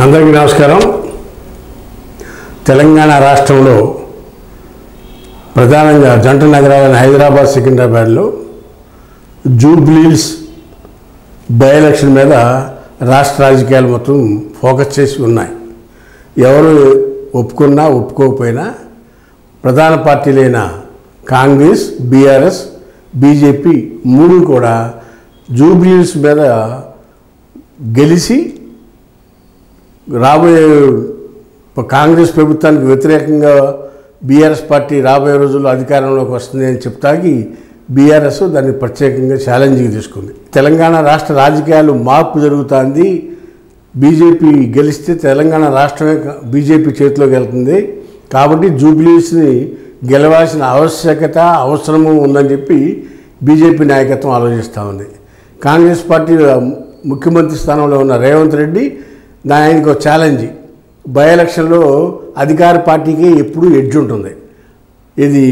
అందరికీ నమస్కారం. తెలంగాణ రాష్ట్రంలో ప్రధానంగా జంట నగరాలైన హైదరాబాద్, సికింద్రాబాద్లో జూబ్లీహిల్స్ బై ఎలక్షన్ మీద రాష్ట్ర రాజకీయాలు మొత్తం ఫోకస్ చేసి ఉన్నాయి. ఎవరు ఒప్పుకున్నా ఒప్పుకోకపోయినా ప్రధాన పార్టీలైన కాంగ్రెస్, బీఆర్ఎస్, బీజేపీ మూడు కూడా జూబ్లీహిల్స్ మీద గెలిచి రాబోయే కాంగ్రెస్ ప్రభుత్వానికి వ్యతిరేకంగా బీఆర్ఎస్ పార్టీ రాబోయే రోజుల్లో అధికారంలోకి వస్తుంది అని చెప్తాకి బీఆర్ఎస్ దాన్ని ప్రత్యేకంగా ఛాలెంజ్గా తీసుకుంది. తెలంగాణ రాష్ట్ర రాజకీయాలు మార్పు జరుగుతుంది. బీజేపీ గెలిస్తే తెలంగాణ రాష్ట్రమే బీజేపీ చేతిలోకి వెళ్తుంది. కాబట్టి జూబ్లీహిల్స్ని గెలవాల్సిన ఆవశ్యకత, అవసరము ఉందని చెప్పి బీజేపీ నాయకత్వం ఆలోచిస్తూ ఉంది. కాంగ్రెస్ పార్టీ ముఖ్యమంత్రి స్థానంలో ఉన్న రేవంత్ రెడ్డి ఆయనకు ఛాలెంజ్, బై ఎలక్షన్లో అధికార పార్టీకి ఎప్పుడు ఎడ్జ్ ఉంటుంది. ఇది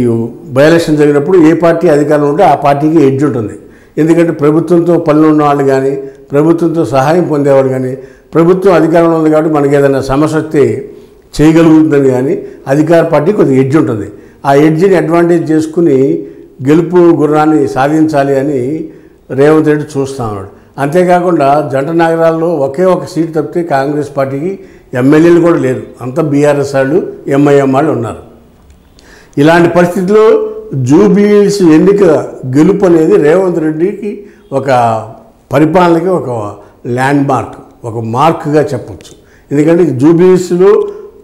బై ఎలక్షన్ జరిగినప్పుడు ఏ పార్టీ అధికారంలో ఉంటే ఆ పార్టీకి ఎడ్జ్ ఉంటుంది. ఎందుకంటే ప్రభుత్వంతో పనులు ఉన్న వాళ్ళు కానీ, ప్రభుత్వంతో సహాయం పొందేవాళ్ళు కానీ, ప్రభుత్వం అధికారంలో ఉంది కాబట్టి మనకి ఏదైనా సమస్య వస్తే చేయగలుగుతుందని కానీ అధికార పార్టీ కొద్దిగా ఎడ్జ్ ఉంటుంది. ఆ ఎడ్జ్ని అడ్వాంటేజ్ చేసుకుని గెలుపు గుర్రాన్ని సాధించాలి అని రేవంత్ రెడ్డి చూస్తూ ఉన్నాడు. అంతేకాకుండా జంట నగరాల్లో ఒకే ఒక సీటు తప్పితే కాంగ్రెస్ పార్టీకి ఎమ్మెల్యేలు కూడా లేదు. అంతా బీఆర్ఎస్ వాళ్ళు, ఎంఐఎం వాళ్ళు ఉన్నారు. ఇలాంటి పరిస్థితుల్లో జూబ్లీహిల్స్ ఎన్నిక గెలుపు అనేది రేవంత్ రెడ్డికి ఒక పరిపాలనకి ఒక ల్యాండ్ మార్క్, ఒక మార్క్గా చెప్పచ్చు. ఎందుకంటే జూబ్లీహిల్స్లో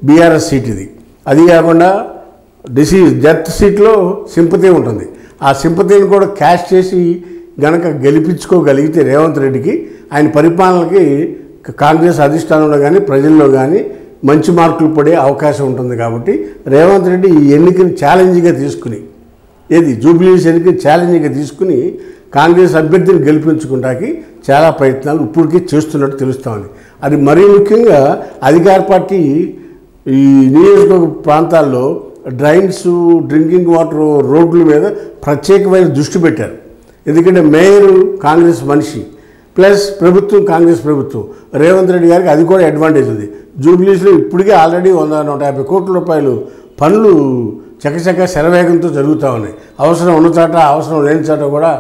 బీఆర్ఎస్ సీట్ ఇది. అది కాకుండా డెత్ సీట్లో సింపతి ఉంటుంది. ఆ సింపతిని కూడా క్యాష్ చేసి గనక గెలిపించుకోగలిగితే రేవంత్ రెడ్డికి ఆయన పరిపాలనకి కాంగ్రెస్ అధిష్టానంలో కానీ ప్రజల్లో కానీ మంచి మార్కులు పడే అవకాశం ఉంటుంది. కాబట్టి రేవంత్ రెడ్డి ఈ ఎన్నికని ఛాలెంజ్గా తీసుకుని, జూబ్లీహిల్స్ ఎన్నికని ఛాలెంజ్గా తీసుకుని కాంగ్రెస్ అభ్యర్థిని గెలిపించుకోవడానికి చాలా ప్రయత్నాలు ఇప్పటికీ చేస్తున్నట్టు తెలుస్తోంది. అది మరీ ముఖ్యంగా అధికార పార్టీ ఈ నియోజకవర్గ ప్రాంతాల్లో డ్రైన్స్, డ్రింకింగ్ వాటర్, రోడ్ల మీద ప్రత్యేకమైన దృష్టి పెట్టారు. ఎందుకంటే మేయరు కాంగ్రెస్ మనిషి ప్లస్ ప్రభుత్వం కాంగ్రెస్ ప్రభుత్వం, రేవంత్ రెడ్డి గారికి అది కూడా అడ్వాంటేజ్ ఉంది. జూబ్లీహిల్స్లో ఇప్పటికే ఆల్రెడీ 100-150 కోట్ల రూపాయలు పనులు చకచక శరవేగంతో జరుగుతూ ఉన్నాయి. అవసరం ఉన్న చాట, అవసరం లేని చాట కూడా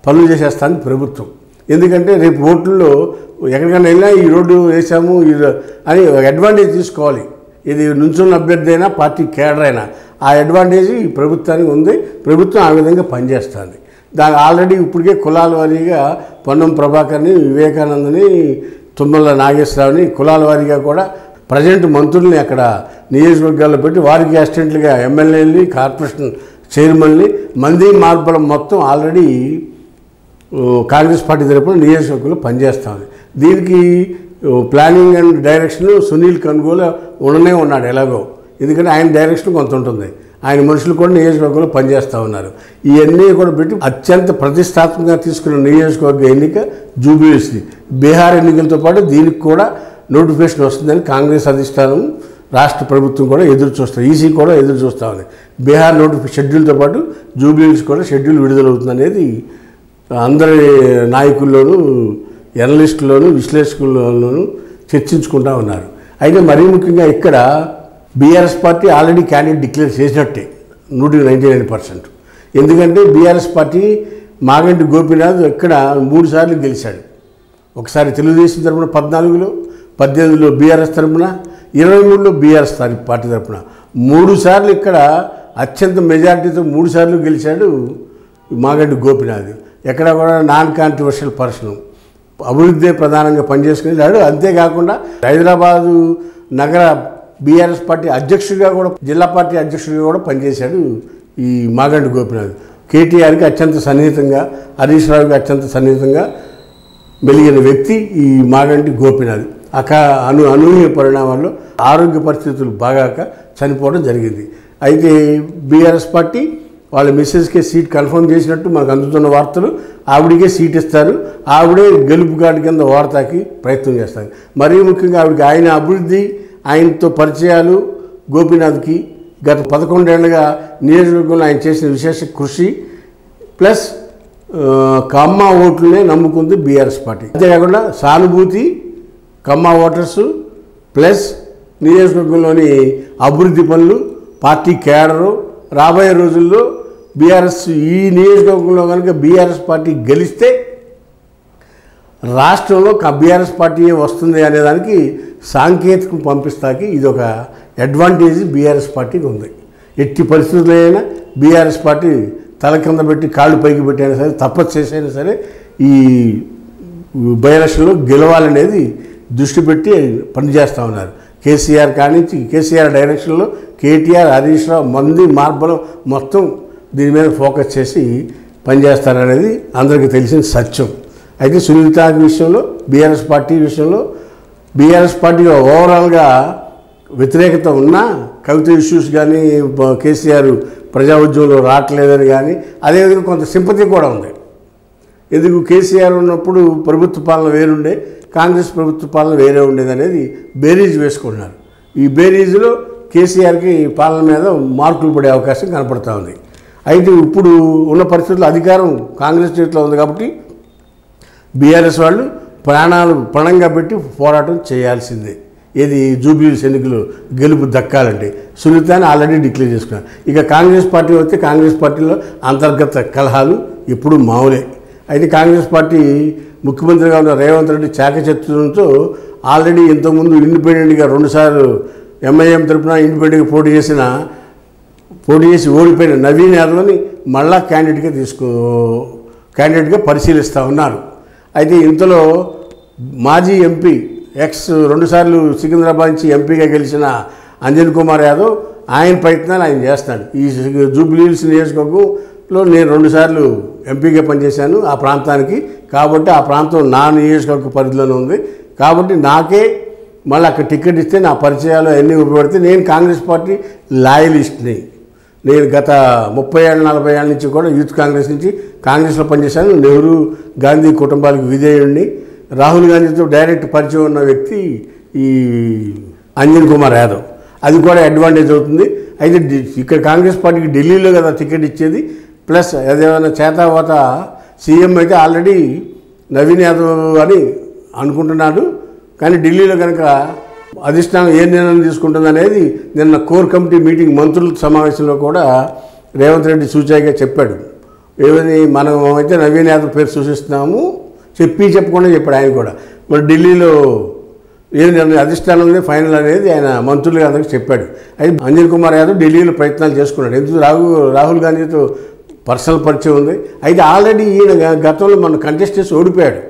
పనులు చేసేస్తాను ప్రభుత్వం. ఎందుకంటే రేపు ఓట్లలో ఎక్కడికైనా వెళ్ళినా ఈ రోడ్డు వేసాము అని అడ్వాంటేజ్ తీసుకోవాలి. ఇది నుంచున్న అభ్యర్థి అయినా, పార్టీ కేడర్ అయినా ఆ అడ్వాంటేజ్ ఈ ప్రభుత్వానికి ఉంది. ప్రభుత్వం ఆ విధంగా పనిచేస్తుంది. దాని ఆల్రెడీ ఇప్పటికే కులాల వారీగా పొన్నం ప్రభాకర్ని, వివేకానందని, తుమ్మల నాగేశ్వరరావుని కులాల వారీగా కూడా ప్రజెంట్ మంత్రుల్ని అక్కడ నియోజకవర్గాల్లో పెట్టి వారికి అసిస్టెంట్లుగా ఎమ్మెల్యేలని, కార్పొరేషన్ చైర్మన్ని, మంది మార్పుల మొత్తం ఆల్రెడీ కాంగ్రెస్ పార్టీ తరపున నియోజకవర్గంలో పనిచేస్తామని. దీనికి ప్లానింగ్ అండ్ డైరెక్షన్ సునీల్ కన్గోలు ఉండనే ఉన్నాడు ఎలాగో. ఎందుకంటే ఆయన డైరెక్షన్ కొంత ఉంటుంది. ఆయన మనుషులు కూడా నియోజకవర్గంలో పనిచేస్తూ ఉన్నారు. ఇవన్నీ కూడా పెట్టి అత్యంత ప్రతిష్టాత్మకంగా తీసుకున్న నియోజకవర్గ ఎన్నిక జూబ్లీహిల్స్ది. బీహార్ ఎన్నికలతో పాటు దీనికి కూడా నోటిఫికేషన్ వస్తుందని కాంగ్రెస్ అధిష్టానం, రాష్ట్ర ప్రభుత్వం కూడా ఎదురు చూస్తారు. ఈసీ కూడా ఎదురు చూస్తూ ఉంది. బీహార్ షెడ్యూల్తో పాటు జూబ్లీహిల్స్ కూడా షెడ్యూల్ విడుదలవుతుంది అనేది అందరి నాయకుల్లోనూ, ఎనలిస్టుల్లోనూ, విశ్లేషకుల్లోనూ చర్చించుకుంటూ ఉన్నారు. అయితే మరీ ముఖ్యంగా ఇక్కడ BRS party already candidate declare చేసినట్టే 99%. ఎందుకంటే బీఆర్ఎస్ పార్టీ మాగంటి గోపీనాథ్ ఇక్కడ 3 సార్లు గెలిచాడు. ఒకసారి తెలుగుదేశం తరఫున 14లో, 18లో బీఆర్ఎస్ తరఫున, 23లో బీఆర్ఎస్ పార్టీ తరఫున 3 సార్లు ఇక్కడ అత్యంత మెజారిటీతో 3 సార్లు గెలిచాడు మాగంటి గోపీనాథ్. ఎక్కడ కూడా నాన్ కాంట్రవర్షియల్ పర్సన్, అభివృద్ధి ప్రధానంగా పనిచేసుకునేలాడు. అంతేకాకుండా హైదరాబాదు నగర బీఆర్ఎస్ పార్టీ అధ్యక్షుడిగా కూడా, జిల్లా పార్టీ అధ్యక్షుడిగా కూడా పనిచేశాడు ఈ మాగంటి గోపీనాథ్. కేటీఆర్కి అత్యంత సన్నిహితంగా, హరీష్ రావుకి అత్యంత సన్నిహితంగా మెలిగిన వ్యక్తి ఈ మాగంటి గోపీనాథ్. అనూహ్య పరిణామాల్లో ఆరోగ్య పరిస్థితులు బాగాక చనిపోవడం జరిగింది. అయితే బీఆర్ఎస్ పార్టీ వాళ్ళ మిస్సెస్కే సీట్ కన్ఫర్మ్ చేసినట్టు మనకు అందుతున్న వార్తలు. ఆవిడికే సీట్ ఇస్తారు. ఆవిడే గెలుపు గాడి కింద వాడతాకి ప్రయత్నం చేస్తారు. మరీ ముఖ్యంగా ఆవిడకి ఆయన అభివృద్ధి, ఆయనతో పరిచయాలు, గోపీనాథ్కి గత 11 ఏళ్లుగా నియోజకవర్గంలో ఆయన చేసిన విశేష కృషి ప్లస్ కమ్మ ఓట్లనే నమ్ముకుంది బీఆర్ఎస్ పార్టీ. అంతేకాకుండా సానుభూతి, కమ్మ ఓటర్సు ప్లస్ నియోజకవర్గంలోని అభివృద్ధి పనులు, పార్టీ కేడరు, రాబోయే రోజుల్లో బీఆర్ఎస్ ఈ నియోజకవర్గంలో కనుక బీఆర్ఎస్ పార్టీ గెలిస్తే రాష్ట్రంలో బీఆర్ఎస్ పార్టీ వస్తుంది అనేదానికి సాంకేతికం పంపిస్తాకి ఇది ఒక అడ్వాంటేజ్ బీఆర్ఎస్ పార్టీకి ఉంది. ఎట్టి పరిస్థితులైనా బీఆర్ఎస్ పార్టీ తల కింద పెట్టి కాళ్ళు పైకి పెట్టైనా సరే, తపస్సు చేసైనా సరే ఈ బై ఎలక్షన్లో గెలవాలనేది దృష్టి పెట్టి పనిచేస్తూ ఉన్నారు. కేసీఆర్ కానించి కేసీఆర్ డైరెక్షన్లో కేటీఆర్, హరీష్ రావు, మార్బలం మొత్తం దీని మీద ఫోకస్ చేసి పనిచేస్తారనేది అందరికీ తెలిసిన సత్యం. అయితే సునీత విషయంలో బీఆర్ఎస్ పార్టీగా ఓవరాల్గా వ్యతిరేకత ఉన్నా కవిత ఇష్యూస్ కానీ కేసీఆర్ ప్రజా ఉద్యమంలో రావట్లేదని కానీ అదేవిధంగా కొంత సింపతి కూడా ఉంది. ఎందుకు కేసీఆర్ ఉన్నప్పుడు ప్రభుత్వ పాలన వేరుండే, కాంగ్రెస్ ప్రభుత్వ పాలన వేరే ఉండేది అనేది బేరీజ్ వేసుకుంటున్నారు. ఈ బేరీజ్లో కేసీఆర్కి పాలన మీద మార్కులు పడే అవకాశం కనపడుతూ ఉంది. అయితే ఇప్పుడు ఉన్న పరిస్థితుల్లో అధికారం కాంగ్రెస్ చేతిలో ఉంది కాబట్టి బీఆర్ఎస్ వాళ్ళు పణంగా పెట్టి పోరాటం చేయాల్సిందే. ఏది జూబ్లీహిల్స్ ఎన్నికలు గెలుపు దక్కాలంటే సునీతని ఆల్రెడీ డిక్లేర్ చేసుకున్నారు. ఇక కాంగ్రెస్ పార్టీ వస్తే కాంగ్రెస్ పార్టీలో అంతర్గత కలహాలు ఎప్పుడు మామూలే. అయితే కాంగ్రెస్ పార్టీ ముఖ్యమంత్రిగా ఉన్న రేవంత్ రెడ్డి చాకచత్యంతో ఆల్రెడీ ఇంతకుముందు ఇండిపెండెంట్గా 2 సార్లు ఎంఐఎం తరఫున ఇండిపెండెంట్గా పోటీ చేసి ఓడిపోయిన నవీన్ యాదవ్ని మళ్ళా క్యాండిడేట్గా పరిశీలిస్తూ ఉన్నారు. అయితే ఇంతలో మాజీ ఎంపీ 2 సార్లు సికింద్రాబాద్ నుంచి ఎంపీగా గెలిచిన అంజన్ కుమార్ యాదవ్ ఆయన ప్రయత్నాలు ఆయన చేస్తాడు. ఈ జూబ్లీహిల్స్ నియోజకవర్గంలో నేను 2 సార్లు ఎంపీగా పనిచేశాను ఆ ప్రాంతానికి, కాబట్టి ఆ ప్రాంతం నా నియోజకవర్గ పరిధిలోనే ఉంది. కాబట్టి నాకే మళ్ళీ అక్కడ టికెట్ ఇస్తే నా పరిచయాలు అన్నీ ఉపయోగపడితే నేను కాంగ్రెస్ పార్టీ లాయలిస్ట్ని. నేను గత 30 ఏళ్ళ 40 ఏళ్ళ నుంచి కూడా యూత్ కాంగ్రెస్ నుంచి కాంగ్రెస్లో పనిచేశాను. నెహ్రూ గాంధీ కుటుంబాలకు విధేయుడిని. రాహుల్ గాంధీతో డైరెక్ట్ పరిచయం ఉన్న వ్యక్తి ఈ అంజన్ కుమార్ యాదవ్. అది కూడా అడ్వాంటేజ్ అవుతుంది. అయితే ఇక్కడ కాంగ్రెస్ పార్టీకి ఢిల్లీలో కదా టికెట్ ఇచ్చేది, ప్లస్ అదేమైనా చేతావాత సీఎం అయితే ఆల్రెడీ నవీన్ యాదవ్ అని అనుకుంటున్నాడు. కానీ ఢిల్లీలో కనుక అధిష్టానం ఏ నిర్ణయం తీసుకుంటుంది అనేది నిన్న కోర్ కమిటీ మీటింగ్ మంత్రుల సమావేశంలో కూడా రేవంత్ రెడ్డి సూచాయిగా చెప్పాడు. ఏమని మనం అయితే నవీన్ యాదవ్ పేరు సూచిస్తున్నాము చెప్పకుండా చెప్పాడు ఆయన కూడా. మరి ఢిల్లీలో ఏ నిర్ణయం అధిష్టానంలో ఫైనల్ అనేది ఆయన మంత్రులుగా అందరికీ చెప్పాడు. అయితే అంజన్ కుమార్ యాదవ్ ఢిల్లీలో ప్రయత్నాలు చేసుకున్నాడు. ఎందుకు రాహుల్ గాంధీతో పర్సనల్ పరిచయం ఉంది. అయితే ఆల్రెడీ ఈయన గతంలో మన కంటెస్ట్ చేసి ఓడిపోయాడు.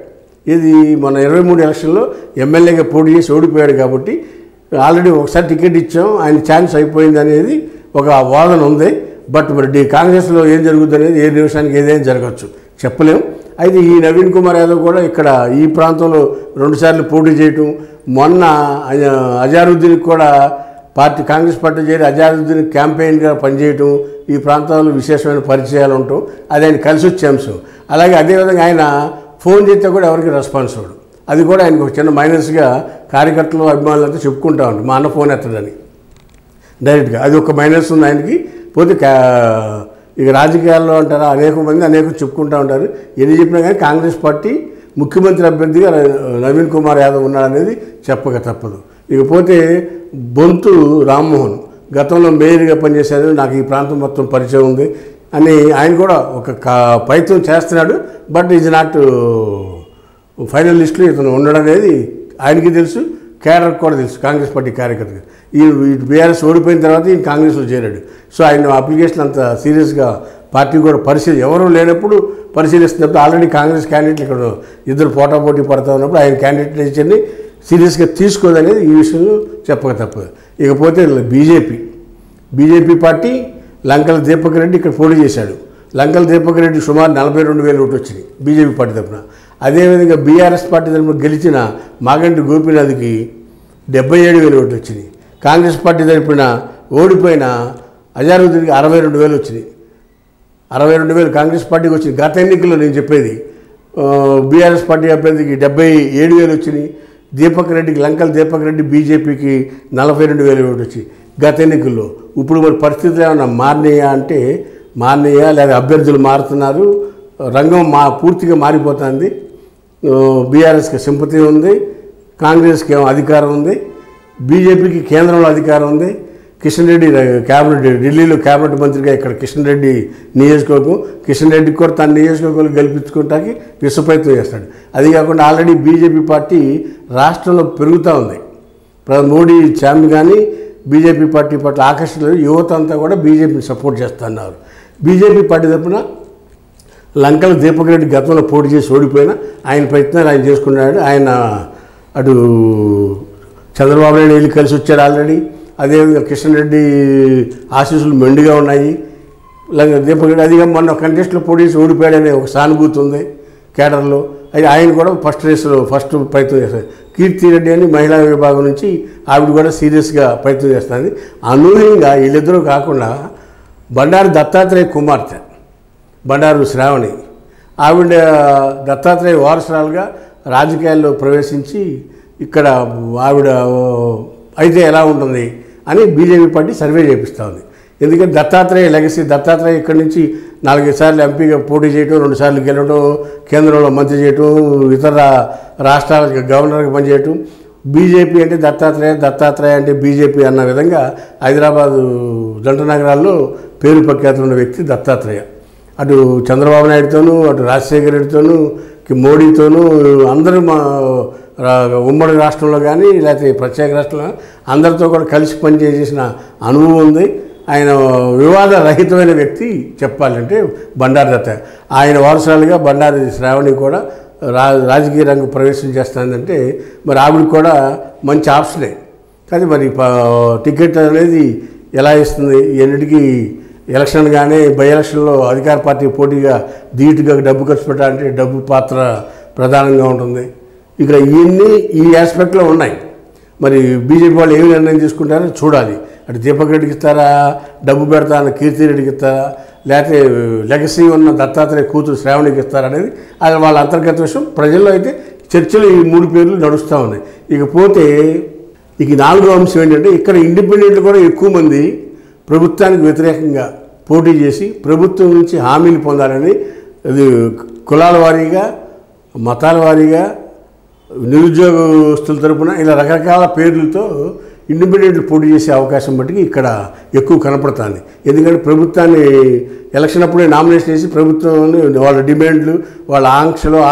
ఇది మన 23 ఎలక్షన్లో ఎమ్మెల్యేగా పోటీ చేసి ఓడిపోయాడు. కాబట్టి ఆల్రెడీ ఒకసారి టికెట్ ఇచ్చాం, ఆయన ఛాన్స్ అయిపోయింది అనేది ఒక వాదన ఉంది. బట్ మరి కాంగ్రెస్లో ఏం జరుగుతుంది అనేది ఏ నిమిషానికి ఏదైనా జరగచ్చు చెప్పలేం. అయితే ఈ నవీన్ కుమార్ యాదవ్ కూడా ఇక్కడ ఈ ప్రాంతంలో 2 సార్లు పోటీ చేయటం, మొన్న అజారుద్దీన్కి కూడా కాంగ్రెస్ పార్టీ చేరి అజారుద్దీన్ క్యాంపెయిన్గా పనిచేయటం, ఈ ప్రాంతాల్లో విశేషమైన పరిచయాలు ఉండటం అది ఆయన కలిసి వచ్చే అంశం. అలాగే అదేవిధంగా ఆయన ఫోన్ చేస్తే కూడా ఎవరికి రెస్పాన్స్ అవ్వడు. అది కూడా ఆయనకు ఒక చిన్న మైనస్గా కార్యకర్తలు అభిమానులంతా చెప్పుకుంటా ఉంటారు, మా అన్న ఫోన్ ఎత్తడని డైరెక్ట్గా. అది ఒక మైనస్ ఉంది ఆయనకి. పోతే ఇక రాజకీయాల్లో అంటారా అనేక చెప్పుకుంటూ ఉంటారు. ఎన్ని చెప్పినా కానీ కాంగ్రెస్ పార్టీ ముఖ్యమంత్రి అభ్యర్థిగా నవీన్ కుమార్ యాదవ్ ఉన్నాడనేది చెప్పక తప్పదు. ఇకపోతే బొంతు రామ్మోహన్ గతంలో మేయర్గా పనిచేశారు, నాకు ఈ ప్రాంతం మొత్తం పరిచయం ఉంది అని ఆయన కూడా ఒక ప్రయత్నం చేస్తున్నాడు. బట్ ఈజ్ నాట్ ఫైనల్ లిస్టులో ఇతను ఉండడం అనేది ఆయనకి తెలుసు, కేడర్కి కూడా తెలుసు, కాంగ్రెస్ పార్టీ కార్యకర్తగా. ఈ బీఆర్ఎస్ ఓడిపోయిన తర్వాత ఈయన కాంగ్రెస్లో చేరాడు. సో ఆయన అప్లికేషన్ అంత సీరియస్గా పార్టీ కూడా ఎవరు లేనప్పుడు పరిశీలిస్తున్నప్పుడు ఆల్రెడీ కాంగ్రెస్ క్యాండిడేట్లు ఇక్కడ ఇద్దరు పోటాపోటీ పడతా ఉన్నప్పుడు ఆయన క్యాండిడేట్ని సీరియస్గా తీసుకోదనేది ఈ విషయంలో చెప్పక తప్పదు. ఇకపోతే బీజేపీ పార్టీ లంకల దీపక్ రెడ్డి ఇక్కడ పోటీ చేశాడు. లంకల దీపక్ రెడ్డి సుమారు 42,000 ఓట్లు వచ్చినాయి బీజేపీ పార్టీ తరఫున. అదేవిధంగా బీఆర్ఎస్ పార్టీ తరఫున గెలిచిన మాగంటి గోపీనాథ్కి 77,000 ఓట్లు వచ్చినాయి. కాంగ్రెస్ పార్టీ తరఫున ఓడిపోయిన అజారుద్దీన్కి 62,000 వచ్చినాయి. 62,000 కాంగ్రెస్ పార్టీకి వచ్చినాయి. గత ఎన్నికల్లో నేను చెప్పేది బీఆర్ఎస్ పార్టీ అభ్యర్థికి 77,000 వచ్చినాయి. లంకల దీపక్ రెడ్డి బీజేపీకి 42,000 ఓట్లు వచ్చాయి గత ఎన్నికల్లో. ఇప్పుడు మరి పరిస్థితులు ఏమన్నా మారినాయా లేదా అభ్యర్థులు మారుతున్నారు, రంగం పూర్తిగా మారిపోతుంది. బీఆర్ఎస్కి సింపతి ఉంది, కాంగ్రెస్కి ఏమో అధికారం ఉంది. బీజేపీకి కేంద్రంలో అధికారం ఉంది. కిషన్ రెడ్డి ఢిల్లీలో క్యాబినెట్ మంత్రిగా ఇక్కడ కిషన్ రెడ్డి నియోజకవర్గం, కిషన్ రెడ్డికి కూడా తన నియోజకవర్గాలు గెలిపించుకోవటానికి విశ్వప్రయత్నం చేస్తాడు. అది కాకుండా ఆల్రెడీ బీజేపీ పార్టీ రాష్ట్రంలో పెరుగుతూ ఉంది. మోడీ చామి కానీ బీజేపీ పార్టీ పట్ల ఆకర్షణ యువత అంతా కూడా బీజేపీని సపోర్ట్ చేస్తున్నారు. బీజేపీ పార్టీ తరఫున లంకల దీపక్ రెడ్డి గతంలో పోటీ చేసి ఓడిపోయినా ఆయన ప్రయత్నాలు ఆయన చేసుకున్నాడు. ఆయన అటు చంద్రబాబు నాయుడు వెళ్ళి కలిసి వచ్చాడు ఆల్రెడీ. అదేవిధంగా కిషన్ రెడ్డి ఆశీస్సులు మెండుగా ఉన్నాయి. దీపక్ రెడ్డి అదిగా మొన్న కంటెస్ట్లో పోటీ చేసి ఓడిపోయాడనే ఒక సానుభూతి ఉంది కేడర్లో. అది ఆయన కూడా ఫస్ట్ రేసులో ఫస్ట్ ప్రయత్నం చేస్తారు. కీర్తి రెడ్డి అని మహిళా విభాగం నుంచి ఆవిడ కూడా సీరియస్గా ప్రయత్నం చేస్తుంది. అనూహ్యంగా వీళ్ళిద్దరూ కాకుండా బండారు దత్తాత్రేయ కుమార్తె బండారు శ్రావణి, ఆవిడ దత్తాత్రేయ వారసురాలుగా రాజకీయాల్లో ప్రవేశించి ఇక్కడ ఆవిడ అయితే ఎలా ఉంటుంది అని బీజేపీ పార్టీ సర్వే చేపిస్తూ ఉంది. ఎందుకంటే దత్తాత్రేయ లెగసీ, దత్తాత్రేయ ఇక్కడి నుంచి 4 సార్లు ఎంపీగా పోటీ చేయటం, 2 సార్లు గెలవడం, కేంద్రంలో మంత్రి చేయటం, ఇతర రాష్ట్రాలకు గవర్నర్గా పనిచేయటం. బీజేపీ అంటే దత్తాత్రేయ అంటే బీజేపీ అన్న విధంగా హైదరాబాదు జంట నగరాల్లో పేరు ప్రఖ్యాతులు ఉన్న వ్యక్తి దత్తాత్రేయ. అటు చంద్రబాబు నాయుడుతోనూ, అటు రాజశేఖర రెడ్డితోనూ, మోడీతోనూ అందరూ ఉమ్మడి రాష్ట్రంలో కానీ లేకపోతే ప్రత్యేక రాష్ట్రంలో అందరితో కూడా కలిసి పనిచేసిన అనుభవం ఉంది. ఆయన వివాద రహితమైన వ్యక్తి చెప్పాలంటే బండారు దత్తాత్రేయ. ఆయన వారసురాలుగా బండారు శ్రావణి కూడా రాజకీయ రంగం ప్రవేశం చేస్తుందంటే మరి ఆవిడకి కూడా మంచి ఆప్షనే. కానీ మరి టికెట్ అనేది ఎలా ఇస్తుంది? ఎన్నిటికీ ఎలక్షన్ కానీ బై ఎలక్షన్లో అధికార పార్టీ పోటీగా ధీటుగా డబ్బు ఖర్చు పెట్టాలంటే డబ్బు పాత్ర ప్రధానంగా ఉంటుంది. ఇక్కడ ఇవన్నీ ఈ ఆస్పెక్ట్లో ఉన్నాయి. మరి బీజేపీ వాళ్ళు ఏమి నిర్ణయం తీసుకుంటారో చూడాలి. అటు దీపక్ రెడ్డికి ఇస్తారా, డబ్బు పెడతా అన్న కీర్తి రెడ్డికి ఇస్తారా, లేకపోతే లెగసీ ఉన్న దత్తాత్రేయ కూతురు శ్రావణికి ఇస్తారా అనేది అది వాళ్ళ అంతర్గత విషయం. ప్రజల్లో అయితే చర్చలు ఈ 3 పేర్లు నడుస్తూ ఉన్నాయి. ఇకపోతే ఇక 4వ అంశం ఏంటంటే ఇక్కడ ఇండిపెండెంట్లు కూడా ఎక్కువ మంది ప్రభుత్వానికి వ్యతిరేకంగా పోటీ చేసి ప్రభుత్వం నుంచి హామీలు పొందాలని, అది కులాల వారీగా, మతాల వారీగా, నిరుద్యోగస్తుల తరపున ఇలా రకరకాల పేర్లతో ఇండిపెండెంట్లు పోటీ చేసే అవకాశం బట్టి ఇక్కడ ఎక్కువ కనపడుతుంది. ఎందుకంటే ప్రభుత్వాన్ని ఎలక్షన్ అప్పుడే నామినేషన్ చేసి ప్రభుత్వాన్ని వాళ్ళ డిమాండ్లు, వాళ్ళ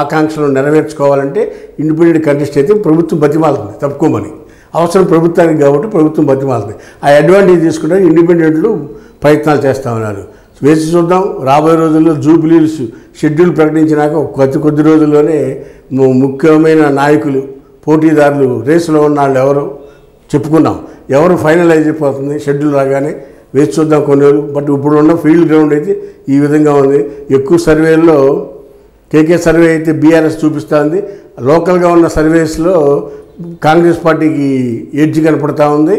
ఆకాంక్షలు నెరవేర్చుకోవాలంటే ఇండిపెండెంట్ కంటెస్ట్ అయితే ప్రభుత్వం బతిమాలుతుంది తప్పుకోమని. అవసరం ప్రభుత్వానికి కాబట్టి ప్రభుత్వం బతిమాలుతుంది. ఆ అడ్వాంటేజ్ తీసుకుంటే ఇండిపెండెంట్లు ప్రయత్నాలు చేస్తూ ఉన్నారు. వేసి చూద్దాం. రాబోయే రోజుల్లో జూబ్లీస్ షెడ్యూల్ ప్రకటించినాక కొద్ది రోజుల్లోనే ముఖ్యమైన నాయకులు, పోటీదారులు, రేసులో ఉన్న వాళ్ళు ఎవరు చెప్పుకున్నాం. ఎవరు ఫైనలైజ్ అయిపోతుంది షెడ్యూల్ రాగానే. వేసి చూద్దాం కొన్ని రోజులు. బట్ ఇప్పుడు ఉన్న ఫీల్డ్ గ్రౌండ్ అయితే ఈ విధంగా ఉంది. ఎక్కువ సర్వేల్లో కేకే సర్వే అయితే బీఆర్ఎస్ చూపిస్తూ, లోకల్గా ఉన్న సర్వేస్లో కాంగ్రెస్ పార్టీకి ఎడ్జ్ కనపడతా ఉంది.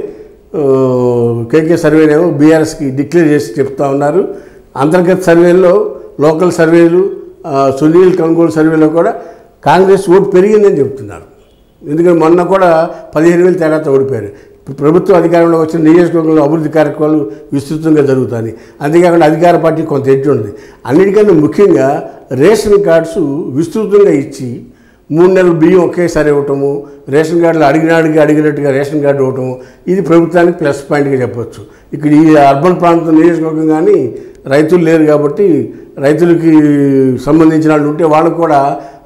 కేకే సర్వేనేమో బీఆర్ఎస్కి డిక్లేర్ చేసి చెప్తా ఉన్నారు. అంతర్గత సర్వేల్లో, లోకల్ సర్వేలు, సునీల్ కంగోల్ సర్వేలో కూడా కాంగ్రెస్ ఓటు పెరిగిందని చెప్తున్నారు. ఎందుకంటే మొన్న కూడా 15,000 తేడాతో ఓడిపోయారు. ప్రభుత్వం అధికారంలో వచ్చిన నియోజకవర్గంలో అభివృద్ధి కార్యక్రమాలు విస్తృతంగా జరుగుతాయి. అంతేకాకుండా అధికార పార్టీ కొంత ఎడ్జ్ ఉంది. అన్నిటికన్నా ముఖ్యంగా రేషన్ కార్డ్స్ విస్తృతంగా ఇచ్చి 3 నెలల బియ్యం ఒకేసారి ఇవ్వటము, రేషన్ కార్డులు అడిగినట్టుగా రేషన్ కార్డు ఇవ్వటము, ఇది ప్రభుత్వానికి ప్లస్ పాయింట్గా చెప్పవచ్చు. ఇక్కడ ఈ అర్బన్ ప్రాంతం నియోజకవర్గం కానీ రైతులు లేరు కాబట్టి రైతులకి సంబంధించిన వాళ్ళు ఉంటే వాళ్ళకు కూడా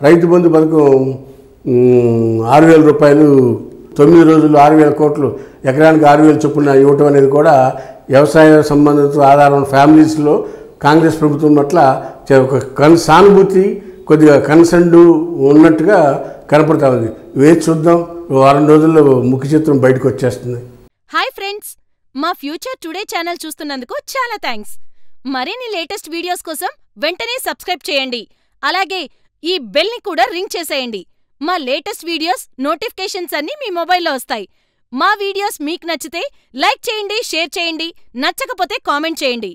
రైతు బంధు పథకం 6,000 రూపాయలు 9 రోజులు 6,000 కోట్లు, ఎకరానికి 6,000 చొప్పున ఇవ్వటం అనేది కూడా వ్యవసాయ సంబంధిత ఆధారం ఫ్యామిలీస్లో కాంగ్రెస్ ప్రభుత్వం పట్ల ఒక సానుభూతి, కొద్దిగా కన్సర్న్ ఉన్నట్టుగా కనపడతా ఉంది. వేచి చూద్దాం. వారం రోజుల్లో ముఖ్య చిత్రం బయటకు వచ్చేస్తుంది. హాయ్ ఫ్రెండ్స్, మా ఫ్యూచర్ టుడే ఛానల్ చూస్తున్నందుకు చాలా థ్యాంక్స్. మరిన్ని లేటెస్ట్ వీడియోస్ కోసం వెంటనే సబ్స్క్రైబ్ చేయండి. అలాగే ఈ బెల్ ని కూడా రింగ్ చేసేయండి. మా లేటెస్ట్ వీడియోస్ నోటిఫికేషన్స్ అన్నీ మీ మొబైల్లో వస్తాయి. మా వీడియోస్ మీకు నచ్చితే లైక్ చేయండి, షేర్ చేయండి, నచ్చకపోతే కామెంట్ చేయండి.